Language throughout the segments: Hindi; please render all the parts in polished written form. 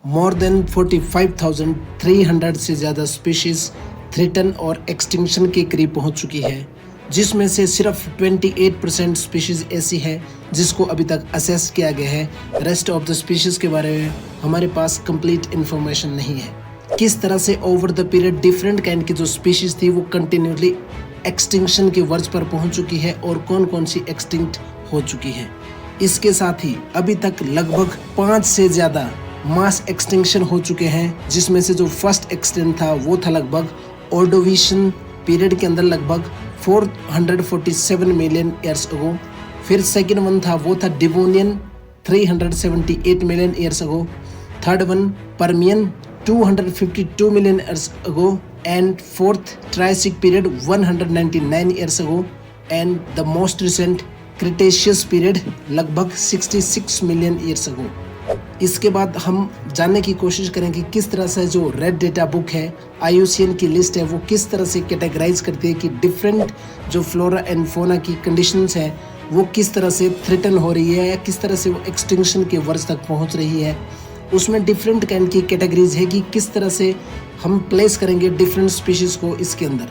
मोर देन 45,300 से ज़्यादा स्पीशीज़ थ्रेटन और एक्सटिंक्शन के करीब पहुंच चुकी है, जिसमें से सिर्फ 28% स्पीशीज़ ऐसी है जिसको अभी तक असेस किया गया है। रेस्ट ऑफ द स्पीशीज़ के बारे में हमारे पास कंप्लीट इन्फॉर्मेशन नहीं है। किस तरह से over the period different kind की जो स्पीशीज़ थी वो कंटिन्यूसली एक्सटिंक्शन के वर्ज पर पहुंच चुकी है और कौन कौन सी एक्सटिंक्ट हो चुकी है। इसके साथ ही अभी तक लगभग 5 से ज़्यादा मास एक्सटिंक्शन हो चुके हैं, जिसमें से जो फर्स्ट एक्सटिंक्ट था वो था लगभग ऑर्डोविशियन पीरियड के अंदर लगभग 447 मिलियन ईयर्स अगो। फिर सेकेंड वन था वो था Devonian 378 million years ago. Third one Permian 252 million years ago and fourth Triassic period 199 years ago and the most recent Cretaceous period लगभग 66 मिलियन ईयर्स अगो। इसके बाद हम जानने की कोशिश करेंगे किस तरह से जो रेड डेटा बुक है, IUCN की लिस्ट है, वो किस तरह से कैटेगराइज करती है कि डिफरेंट जो फ्लोरा एंड फोना की कंडीशंस है वो किस तरह से थ्रेटन हो रही है या किस तरह से वो एक्सटिंक्शन के वर्ज तक पहुंच रही है। उसमें डिफरेंट काइंड की कैटेगरीज है कि किस तरह से हम प्लेस करेंगे डिफरेंट स्पीशीज़ को इसके अंदर।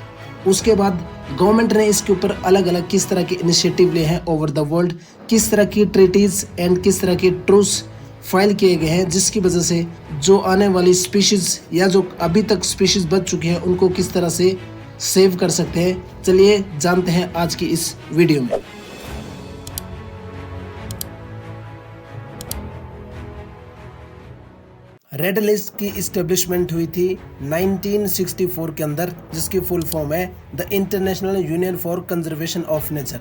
उसके बाद गवर्नमेंट ने इसके ऊपर अलग अलग किस तरह के इनिशिएटिव लिए हैं ओवर द वर्ल्ड, किस तरह की ट्रीटीज एंड किस तरह के ट्रूस फाइल किए गए हैं, जिसकी वजह से जो आने वाली स्पीशीज़ या जो अभी तक स्पीशीज़ बच चुकी हैं उनको किस तरह से सेव कर सकते हैं। चलिए जानते हैं आज की इस वीडियो में। रेड लिस्ट की इस्टेब्लिशमेंट हुई थी 1964 के अंदर, जिसकी फुल फॉर्म है the international union for conservation of nature.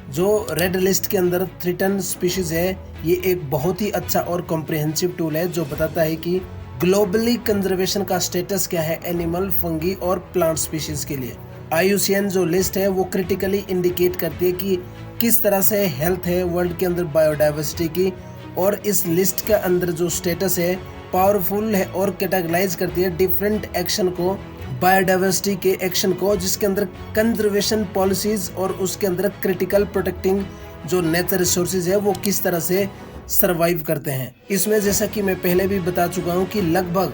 जो रेड लिस्ट के अंदर थ्रेटन स्पीशीज़ है, ये एक बहुत ही अच्छा और कॉम्प्रिहेंसिव टूल है जो बताता है कि ग्लोबली कंजर्वेशन का स्टेटस क्या है एनिमल, फंगी और प्लांट स्पीशीज़ के लिए। IUCN जो लिस्ट है वो क्रिटिकली इंडिकेट करती है कि किस तरह से हेल्थ है वर्ल्ड के अंदर बायोडाइवर्सिटी की, और इस लिस्ट के अंदर जो स्टेटस है पावरफुल है और कैटेगराइज करती है डिफरेंट एक्शन को, बायोडाइवर्सिटी के एक्शन को, जिसके अंदर कंजर्वेशन पॉलिसीज और उसके अंदर क्रिटिकल प्रोटेक्टिंग जो नेचर रिसोर्सेज है वो किस तरह से सरवाइव करते हैं। इसमें जैसा कि मैं पहले भी बता चुका हूँ कि लगभग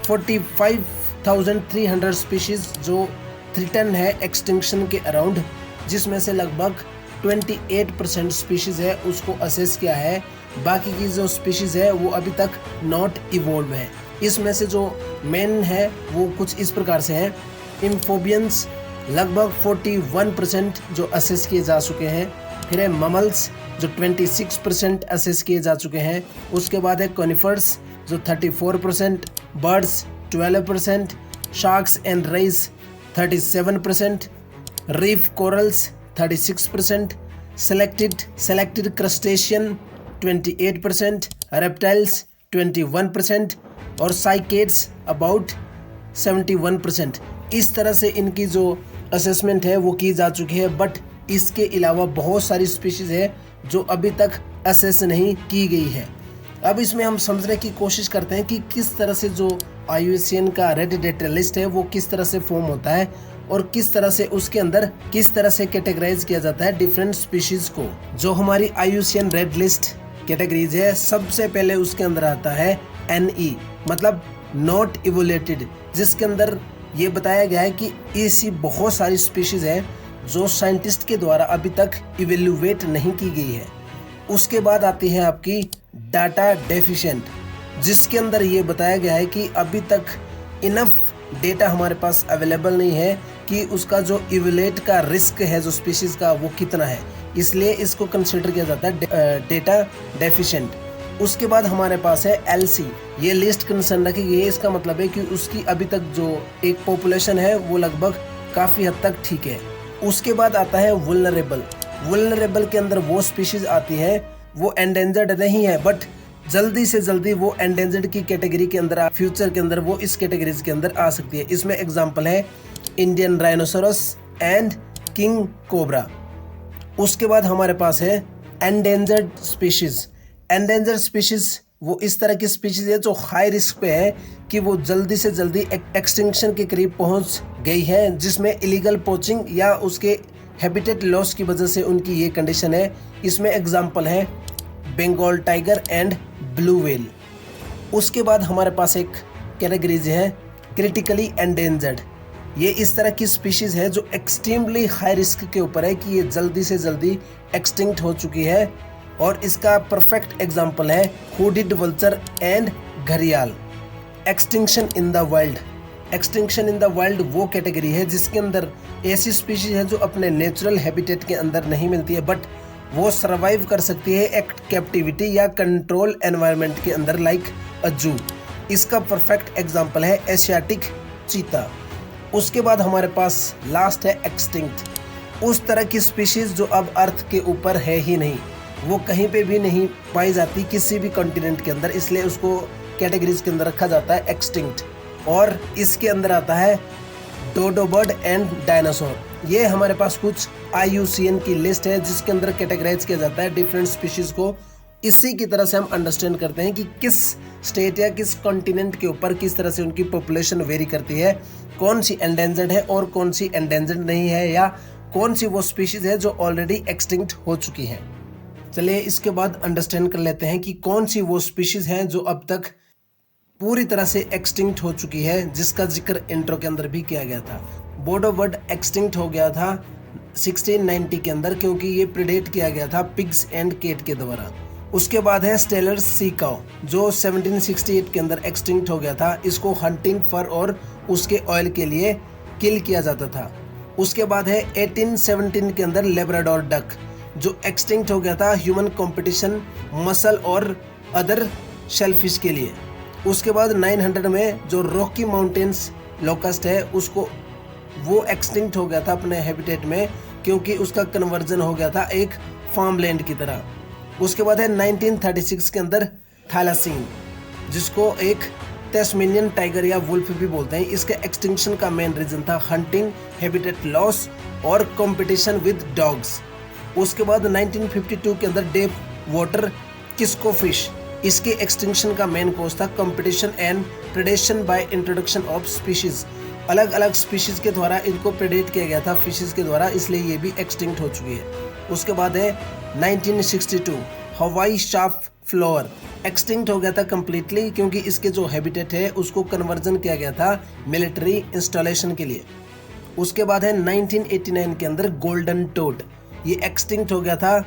45,300 स्पीशीज जो थ्रेटन है एक्सटिंक्शन के अराउंड, जिसमें से लगभग 28% स्पीशीज है उसको असेस किया है। बाकी की जो स्पीशीज है वो अभी तक नॉट इवॉल्व है। इसमें से जो मेन है वो कुछ इस प्रकार से है। एम्फोबियंस लगभग 41% जो असेस किए जा चुके हैं। फिर है ममल्स जो 26% असेस किए जा चुके हैं। उसके बाद है कॉनिफर्स जो 34%, birds 12%, sharks and rays 37%, reef corals 36%, selected crustacean 28%, reptiles 21% और साइकेड्स अबाउट 71%। इस तरह से इनकी जो असेसमेंट है वो की जा चुकी है। बट इसके अलावा बहुत सारी स्पीशीज़ है जो अभी तक असेस नहीं की गई है। अब इसमें हम समझने की कोशिश करते हैं कि किस तरह से जो IUCN का रेड डेटा लिस्ट है वो किस तरह से फॉर्म होता है और किस तरह से उसके अंदर किस तरह से कैटेगराइज किया जाता है डिफरेंट स्पीशीज को। जो हमारी IUCN रेड लिस्ट कैटेगरीज है, सबसे पहले उसके अंदर आता है NE मतलब नॉट इवोल्यूटेड, जिसके अंदर ये बताया गया है कि ऐसी बहुत सारी स्पीशीज है जो साइंटिस्ट के द्वारा अभी तक इवेल्युएट नहीं की गई है। उसके बाद आती है आपकी डाटा डेफिशिएंट, जिसके अंदर ये बताया गया है कि अभी तक इनफ डेटा हमारे पास अवेलेबल नहीं है कि उसका जो इवेल्यूएट का रिस्क है जो स्पीशीज का वो कितना है, इसलिए इसको कंसिडर किया जाता है डेटा डेफिशिएंट। उसके बाद हमारे पास है LC, ये लिस्ट कंसर्न रखी गई है। इसका मतलब है कि उसकी अभी तक जो एक पॉपुलेशन है वो लगभग काफ़ी हद तक ठीक है। उसके बाद आता है वुल्नरेबल के अंदर वो स्पीशीज आती है वो एंडेंजर्ड नहीं है बट जल्दी से जल्दी वो एंडेंजर्ड की कैटेगरी के अंदर फ्यूचर के अंदर वो इस कैटेगरीज के अंदर आ सकती है। इसमें एग्जांपल है Indian rhinoceros and king cobra. उसके बाद हमारे पास है एंडेंजर्ड स्पीशीज वो इस तरह की स्पीशीज है जो हाई रिस्क पे है कि वो जल्दी से जल्दी एक्सटिंक्शन के करीब पहुंच गई है, जिसमें इलीगल पोचिंग या उसके हैबिटेट लॉस की वजह से उनकी ये कंडीशन है। इसमें एग्जांपल है Bengal tiger and blue whale. उसके बाद हमारे पास एक कैटेगरीज है क्रिटिकली एंडेंजर्ड। ये इस तरह की स्पीशीज़ है जो एक्सट्रीमली हाई रिस्क के ऊपर है कि ये जल्दी से जल्दी एक्सटिंक्ट हो चुकी है, और इसका परफेक्ट एग्जाम्पल है हुडिड वल्चर एंड घड़ियाल। Extinction in the wild. Extinction in the wild वो कैटेगरी है जिसके अंदर ऐसी स्पीशीज है जो अपने नेचुरल हैबिटेट के अंदर नहीं मिलती है, बट वो सर्वाइव कर सकती है एक कैप्टिविटी या कंट्रोल एनवायरनमेंट के अंदर, लाइक अ जू। इसका परफेक्ट एग्जाम्पल है एशियाटिक चीता। उसके बाद हमारे पास लास्ट है एक्सटिंक्ट। उस तरह की स्पीशीज जो अब अर्थ के ऊपर है ही नहीं, वो कहीं पे भी नहीं पाई जाती किसी भी कॉन्टिनेंट के अंदर, इसलिए उसको कैटेगरीज के अंदर रखा जाता है एक्सटिंक्ट। और इसके अंदर आता है डोडो बर्ड एंड डायनासोर। ये हमारे पास कुछ IUCN की लिस्ट है जिसके अंदर कैटेगराइज किया जाता है डिफरेंट स्पीशीज को। इसी की तरह से हम अंडरस्टैंड करते हैं कि किस स्टेट या किस कॉन्टिनेंट के ऊपर किस तरह से उनकी पॉपुलेशन वेरी करती है, कौन सी एंडेंजर्ड है और कौन सी एंडेंजर्ड नहीं है, या कौन सी वो स्पीशीज है जो ऑलरेडी एक्सटिंक्ट हो चुकी है। चलिए इसके बाद अंडरस्टैंड कर लेते हैं कि कौन सी वो स्पीशीज हैं जो अब तक पूरी तरह से एक्सटिंक्ट हो चुकी है, जिसका जिक्र इंट्रो के अंदर भी किया गया था। डोडो बर्ड एक्सटिंक्ट हो गया था 1690 के अंदर, क्योंकि ये प्रेडेट किया गया था पिग्स एंड केट के द्वारा। उसके बाद है स्टेलर सी काउ जो 1768 के अंदर एक्सटिंक्ट हो गया था। इसको हंटिंग फर और उसके ऑयल के लिए किल किया जाता था। उसके बाद है 1817 के अंदर लेब्राडोर डक जो एक्सटिंक्ट हो गया था ह्यूमन कंपटीशन, मसल और अदर शेलफिश के लिए। उसके बाद 900 में जो रॉकी माउंटेन्स लोकस्ट है उसको वो एक्सटिंक्ट हो गया था अपने हैबिटेट में, क्योंकि उसका कन्वर्जन हो गया था एक फार्म लैंड की तरह। उसके बाद है 1936 के अंदर थैलासीन जिसको एक तस्मेनियन टाइगर या वुल्फ भी बोलते हैं। इसके एक्सटिंक्शन का मेन रीजन था हंटिंग, हैबिटेट लॉस और कंपटीशन विद डॉग्स। उसके बाद 1952 के अंदर डेप वाटर किस्को फिश, इसके एक्सटिंक्शन का मेन कॉज था competition and predation by introduction of species. अलग अलग स्पीशीज के द्वारा इनको प्रेडेट किया गया था फिशेज के द्वारा, इसलिए ये भी एक्सटिंक्ट हो चुकी है। उसके बाद है 1962 हवाई शार्प फ्लावर एक्सटिंक्ट हो गया था कम्प्लीटली, क्योंकि इसके जो हैबिटेट है उसको कन्वर्जन किया गया था मिलिट्री इंस्टॉलेशन के लिए। उसके बाद है 1989 के अंदर गोल्डन टोड, ये एक्सटिंक्ट हो गया था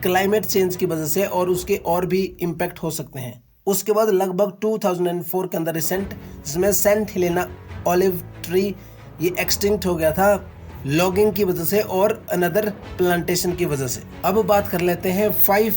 क्लाइमेट चेंज की वजह से, और उसके और भी इम्पैक्ट हो सकते हैं। उसके बाद लगभग 2004 के अंदर रिसेंट जिसमें सेंट हेलेना ऑलिव ट्री ये एक्सटिंक्ट हो गया था लॉगिंग की वजह से और अनदर प्लांटेशन की वजह से। अब बात कर लेते हैं 5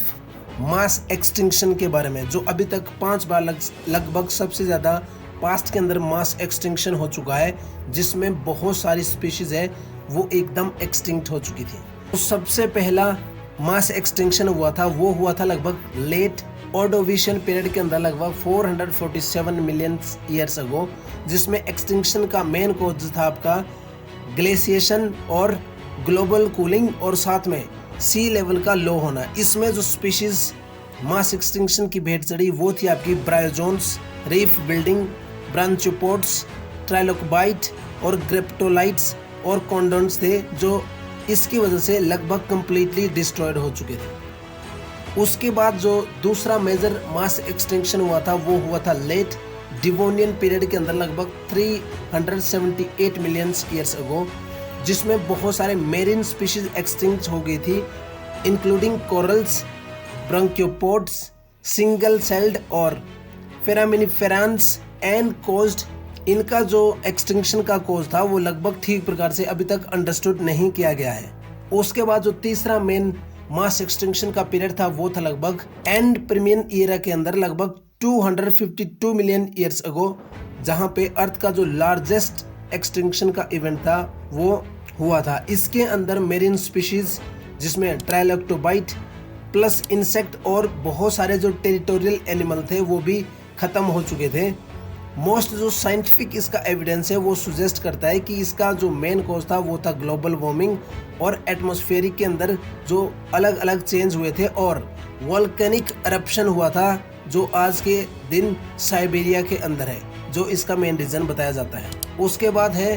मास एक्सटिंक्शन के बारे में, जो अभी तक 5 बार लगभग सबसे ज़्यादा पास्ट के अंदर मास एक्सटिंक्शन हो चुका है, जिसमें बहुत सारी स्पीशीज है वो एकदम एक्सटिंक्ट हो चुकी थी। तो सबसे पहला मास एक्सटिंक्शन हुआ था लगभग लेट ऑर्डोविशियन पीरियड के अंदर लगभग 447 मिलियन ईयर्स अगो, जिसमें एक्सटिंक्शन का मेन कॉज था आपका ग्लेशिएशन और ग्लोबल कूलिंग और साथ में सी लेवल का लो होना। इसमें जो स्पीशीज मास एक्सटिंक्शन की भेंट चढ़ी वो थी आपकी ब्रायोजोन्स, रीफ बिल्डिंग, ब्रांचोपोड्स, ट्राइलोकबाइट और ग्रेप्टोलाइट्स और कॉन्डोन्स थे, जो इसकी वजह से लगभग कंप्लीटली डिस्ट्रॉयड हो चुके थे। उसके बाद जो दूसरा मेजर मास एक्सटिंक्शन हुआ था लेट डिवोनियन पीरियड के अंदर लगभग 378 मिलियन ईयर्स अगो, जिसमें बहुत सारे मेरीन स्पीशीज एक्सटिंक्ट हो गई थी, इंक्लूडिंग कोरल्स, ब्रांकियोपोड्स, सिंगल सेल्ड और फोरामिनिफेरान्स एंड कोज्ड। इनका जो एक्सटिंक्शन का कोज था वो लगभग ठीक प्रकार से अभी तक अंडरस्टूड नहीं किया गया है। उसके बाद जो तीसरा मेन मास एक्सटिंक्शन का पीरियड था वो था लगभग एंड प्रीमियन ईरा के अंदर लगभग 252 मिलियन ईयर्स अगो, जहां पे अर्थ का जो लार्जेस्ट एक्सटिंक्शन का इवेंट था वो हुआ था। इसके अंदर मेरीन स्पीशीज जिसमें ट्राइलोक्टोबाइट प्लस इंसेक्ट और बहुत सारे जो टेरिटोरियल एनिमल थे वो भी खत्म हो चुके थे। मोस्ट जो साइंटिफिक इसका एविडेंस है वो सुजेस्ट करता है कि इसका जो मेन कॉज था वो था ग्लोबल वार्मिंग और एटमॉस्फेरिक के अंदर जो अलग अलग चेंज हुए थे और वोल्केनिक eruption हुआ था जो आज के दिन साइबेरिया के अंदर है, जो इसका मेन रीजन बताया जाता है। उसके बाद है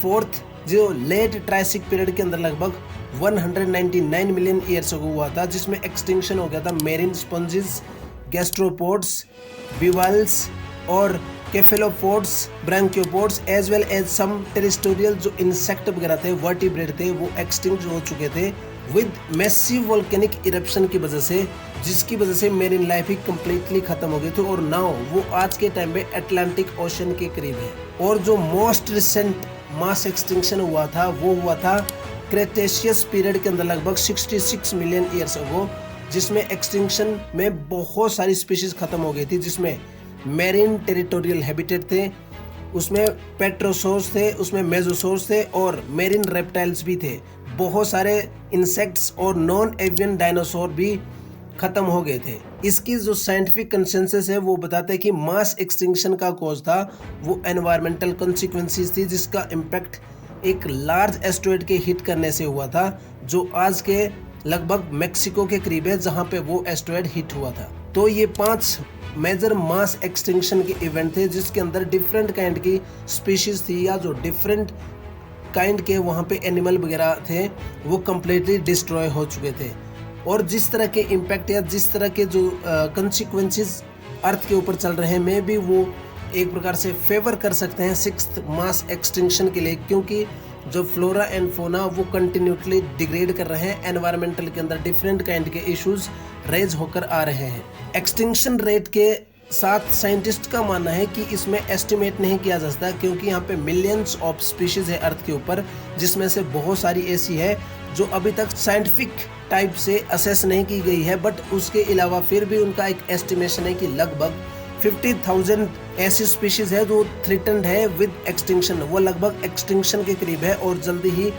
फोर्थ जो लेट ट्राइसिक पीरियड के अंदर लगभग 199 मिलियन ईयर्स अगो हुआ था, जिसमें एक्सटिंक्शन हो गया था मेरीन स्पंजेस, गैस्ट्रोपोड्स, बिवाल्व्स और केफेलोपोड्स, ब्रांकियोपोड्स एज वेल एज सम टेरिस्टोरियल जो इंसेक्ट वगैरह थे, वर्टिब्रेट थे, वो एक्सटिंक्ट हो चुके थे विद मैसिव वोल्केनिक इरप्शन की वजह से, जिसकी वजह से मेरीन लाइफ ही कंप्लीटली खत्म हो गई थी और नाउ वो आज के टाइम पे अटलांटिक ओशन के करीब है। और जो मोस्ट रिसेंट मास एक्सटिंक्शन हुआ था वो हुआ था क्रेटेशियस पीरियड के अंदर लगभग 66 मिलियन ईयर्स अगो, जिसमें एक्सटिंक्शन में बहुत सारी स्पीशीज खत्म हो गई थी, जिसमें मेरीन टेरिटोरियल हैबिटेट थे, उसमें पेट्रोसोर्स थे, उसमें मेजोसोर्स थे और मेरीन रेप्टाइल्स भी थे। बहुत सारे इंसेक्ट्स और नॉन एवियन डायनासोर भी खत्म हो गए थे। इसकी जो साइंटिफिक कंसेंसस है वो बताते हैं कि मास एक्सटिंक्शन का कॉज था वो एनवायरमेंटल कॉन्सिक्वेंसेस थी, जिसका इम्पैक्ट एक लार्ज एस्टेरॉयड के हिट करने से हुआ था, जो आज के लगभग मेक्सिको के करीब है जहां पे वो एस्टेरॉयड हिट हुआ था। तो ये 5 मेजर मास एक्सटिंक्शन के इवेंट थे, जिसके अंदर डिफरेंट काइंड की स्पीशीज थी या जो डिफरेंट काइंड के वहाँ पे एनिमल वगैरह थे वो कम्प्लीटली डिस्ट्रॉय हो चुके थे। और जिस तरह के इम्पैक्ट या जिस तरह के जो कंसिक्वेंसेस अर्थ के ऊपर चल रहे हैं, में भी वो एक प्रकार से फेवर कर सकते हैं 6th मास एक्सटिंक्शन के लिए, क्योंकि जो फ्लोरा एंड फोना वो कंटिन्यूसली डिग्रेड कर रहे हैं, एनवायरमेंटल के अंदर डिफरेंट काइंड के इश्यूज रेज होकर आ रहे हैं। एक्सटिंक्शन रेट के साथ साइंटिस्ट का मानना है कि इसमें एस्टिमेट नहीं किया जा सकता, क्योंकि यहाँ पे मिलियंस ऑफ स्पीशीज है अर्थ के ऊपर, जिसमें से बहुत सारी ऐसी है जो अभी तक साइंटिफिक टाइप से असेस नहीं की गई है, बट उसके अलावा फिर भी उनका एक एस्टिमेशन है कि लगभग 50,000 ऐसी स्पीशीज है जो थ्रेटन्ड है विद एक्सटिंक्शन, वो लगभग एक्सटिंक्शन के करीब है और जल्दी ही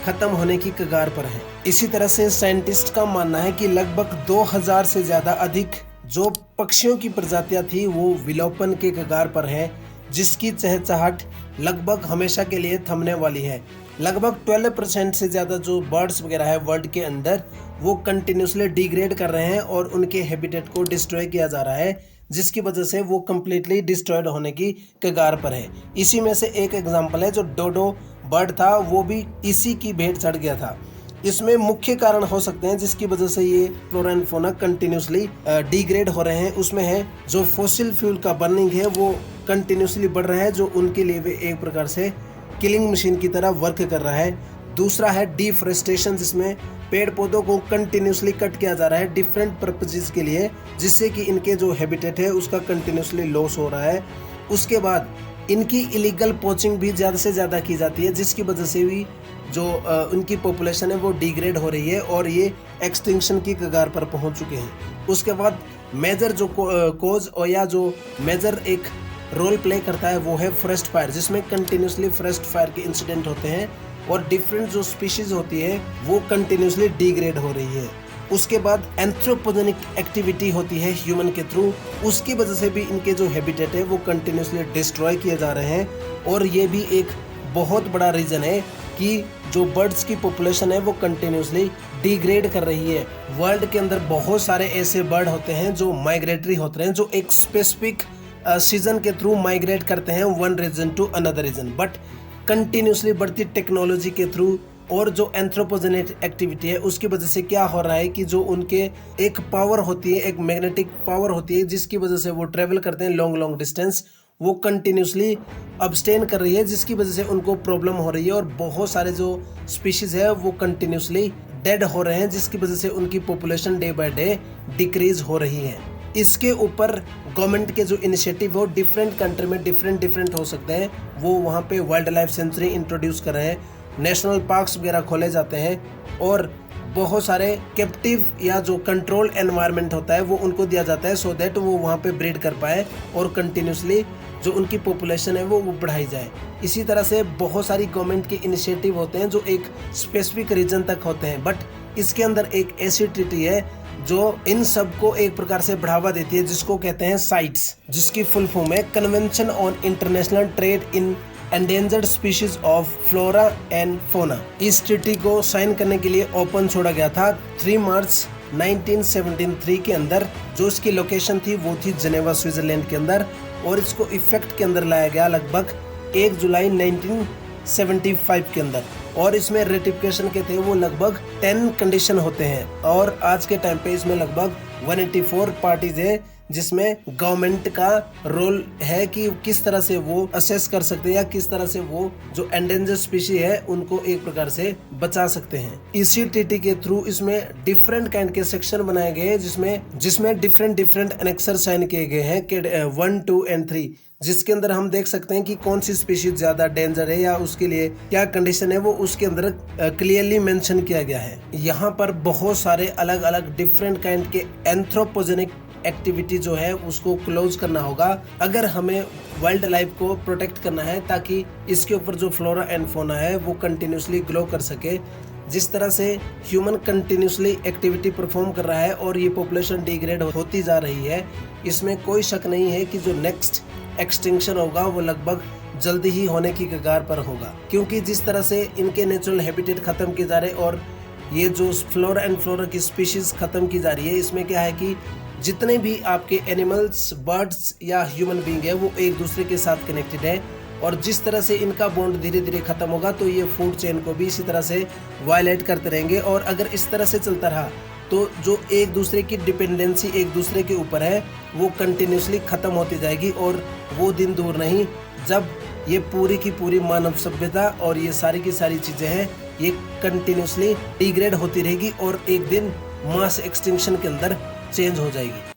खत्म होने की कगार पर है। इसी तरह से साइंटिस्ट का मानना है कि लगभग 2000 से ज्यादा अधिक जो पक्षियों की प्रजातियां थी वो विलोपन के कगार पर है, जिसकी चहचहाट लगभग हमेशा के लिए थमने वाली है। लगभग 12% से ज़्यादा जो बर्ड्स वगैरह है वर्ल्ड के अंदर वो कंटिन्यूसली डिग्रेड कर रहे हैं और उनके हैबिटेट को डिस्ट्रॉय किया जा रहा है, जिसकी वजह से वो कम्प्लीटली डिस्ट्रॉयड होने की कगार पर है। इसी में से एक एग्जाम्पल है जो डोडो बर्ड था, वो भी इसी की भेंट चढ़ गया था। इसमें मुख्य कारण हो सकते हैं जिसकी वजह से ये flora and fauna continuously degrade हो रहे हैं, उसमें है जो फॉसिल फ्यूल का बर्निंग है वो कंटिन्यूसली बढ़ रहा है, जो उनके लिए भी एक प्रकार से किलिंग मशीन की तरह वर्क कर रहा है। दूसरा है डिफॉरेस्टेशन, जिसमें पेड़ पौधों को कंटिन्यूसली कट किया जा रहा है डिफरेंट पर्पजेज के लिए, जिससे कि इनके जो हैबिटेट है उसका कंटिन्यूसली लॉस हो रहा है। उसके बाद इनकी इलीगल पोचिंग भी ज़्यादा से ज़्यादा की जाती है, जिसकी वजह से भी जो उनकी पॉपुलेशन है वो डिग्रेड हो रही है और ये एक्सटिंक्शन की कगार पर पहुंच चुके हैं। उसके बाद मेजर जो कोज और या जो मेजर एक रोल प्ले करता है वो है फॉरेस्ट फायर, जिसमें कंटिन्यूसली फॉरेस्ट फायर के इंसिडेंट होते हैं और डिफरेंट जो स्पीशीज होती है वो कंटिन्यूसली डिग्रेड हो रही है। उसके बाद एंथ्रोपोजेनिक एक्टिविटी होती है ह्यूमन के थ्रू, उसकी वजह से भी इनके जो हैबिटेट है वो कंटिन्यूसली डिस्ट्रॉय किए जा रहे हैं और ये भी एक बहुत बड़ा रीज़न है कि जो बर्ड्स की पॉपुलेशन है वो कंटिन्यूसली डिग्रेड कर रही है। वर्ल्ड के अंदर बहुत सारे ऐसे बर्ड होते हैं जो माइग्रेटरी होते हैं, जो एक स्पेसिफिक सीजन के थ्रू माइग्रेट करते हैं one region to another region, but continuously बढ़ती टेक्नोलॉजी के थ्रू और जो एंथ्रोपोजेनिक एक्टिविटी है उसकी वजह से क्या हो रहा है कि जो उनके एक पावर होती है, एक मैग्नेटिक पावर होती है, जिसकी वजह से वो ट्रेवल करते हैं लॉन्ग डिस्टेंस, वो कंटिन्यूसली अब्सटेन कर रही है, जिसकी वजह से उनको प्रॉब्लम हो रही है और बहुत सारे जो स्पीशीज है वो कंटिन्यूसली डेड हो रहे हैं, जिसकी वजह से उनकी population day by day decrease हो रही है। इसके ऊपर गवर्नमेंट के जो इनिशिएटिव हो डिफरेंट कंट्री में डिफरेंट हो सकते हैं, वो वहाँ पे वाइल्ड लाइफ सेंचुरी इंट्रोड्यूस कर रहे हैं, नेशनल पार्क्स वगैरह खोले जाते हैं और बहुत सारे कैप्टिव या जो कंट्रोल एनवायरनमेंट होता है वो उनको दिया जाता है, सो दैट वो वहाँ पे ब्रीड कर पाए और कंटिन्यूसली जो उनकी पॉपुलेशन है वो बढ़ाई जाए। इसी तरह से बहुत सारी गवर्नमेंट के इनिशिएटिव होते हैं जो एक स्पेसिफिक रीजन तक होते हैं, बट इसके अंदर एक ऐसी ट्रीटी है जो इन सब को एक प्रकार से बढ़ावा देती है, जिसको कहते हैं साइट्स, जिसकी फुल फॉर्म है convention on international trade in endangered species of flora and fauna. इस ट्रीटी को साइन करने के लिए ओपन छोड़ा गया था 3 मार्च 1973 के अंदर। जो इसकी लोकेशन थी वो थी जनेवा स्विट्जरलैंड के अंदर और इसको इफेक्ट के अंदर लाया गया लगभग 1 जुलाई 1975 के अंदर और इसमें रेटिफिकेशन के थे वो लगभग 10 कंडीशन होते हैं और आज के टाइम पे इसमें लगभग 184 पार्टीज है जिसमें गवर्नमेंट का रोल है कि किस तरह से वो असेस कर सकते हैं या किस तरह से वो जो एंडेंजर स्पीशी है उनको एक प्रकार से बचा सकते हैं। ECTT के थ्रू इसमें डिफरेंट काइंड के सेक्शन बनाए गए हैं जिसमें डिफरेंट एनेक्सर साइन किए गए हैं 1, 2 एंड 3, जिसके अंदर हम देख सकते हैं कि कौन सी स्पीशीज ज्यादा डेंजर है या उसके लिए क्या कंडीशन है वो उसके अंदर क्लियरली मेंशन किया गया है। यहाँ पर बहुत सारे अलग अलग डिफरेंट काइंड के एंथ्रोपोजेनिक एक्टिविटी जो है उसको क्लोज करना होगा अगर हमें वाइल्ड लाइफ को प्रोटेक्ट करना है, ताकि इसके ऊपर जो फ्लोरा एंड फोना है वो कंटिन्यूसली ग्लो कर सके। जिस तरह से ह्यूमन कंटिन्यूसली एक्टिविटी परफॉर्म कर रहा है और ये पॉपुलेशन डिग्रेड होती जा रही है, इसमें कोई शक नहीं है कि जो नेक्स्ट एक्सटिंक्शन होगा वो लगभग जल्दी ही होने की कगार पर होगा, क्योंकि जिस तरह से इनके नेचुरल हैबिटेट खत्म किए जा रहे और ये जो फ्लोरा एंड फ्लोरा की स्पीशीज खत्म की जा रही है, इसमें क्या है कि जितने भी आपके एनिमल्स, बर्ड्स या ह्यूमन बीइंग है वो एक दूसरे के साथ कनेक्टेड है, और जिस तरह से इनका बॉन्ड धीरे धीरे खत्म होगा तो ये फूड चेन को भी इसी तरह से वायलेट करते रहेंगे। और अगर इस तरह से चलता रहा तो जो एक दूसरे की डिपेंडेंसी एक दूसरे के ऊपर है वो कंटिन्यूसली खत्म होती जाएगी, और वो दिन दूर नहीं जब ये पूरी की पूरी मानव सभ्यता और ये सारी की सारी चीजें हैं ये कंटिन्यूसली डिग्रेड होती रहेगी और एक दिन मास एक्सटिंक्शन के अंदर चेंज हो जाएगी।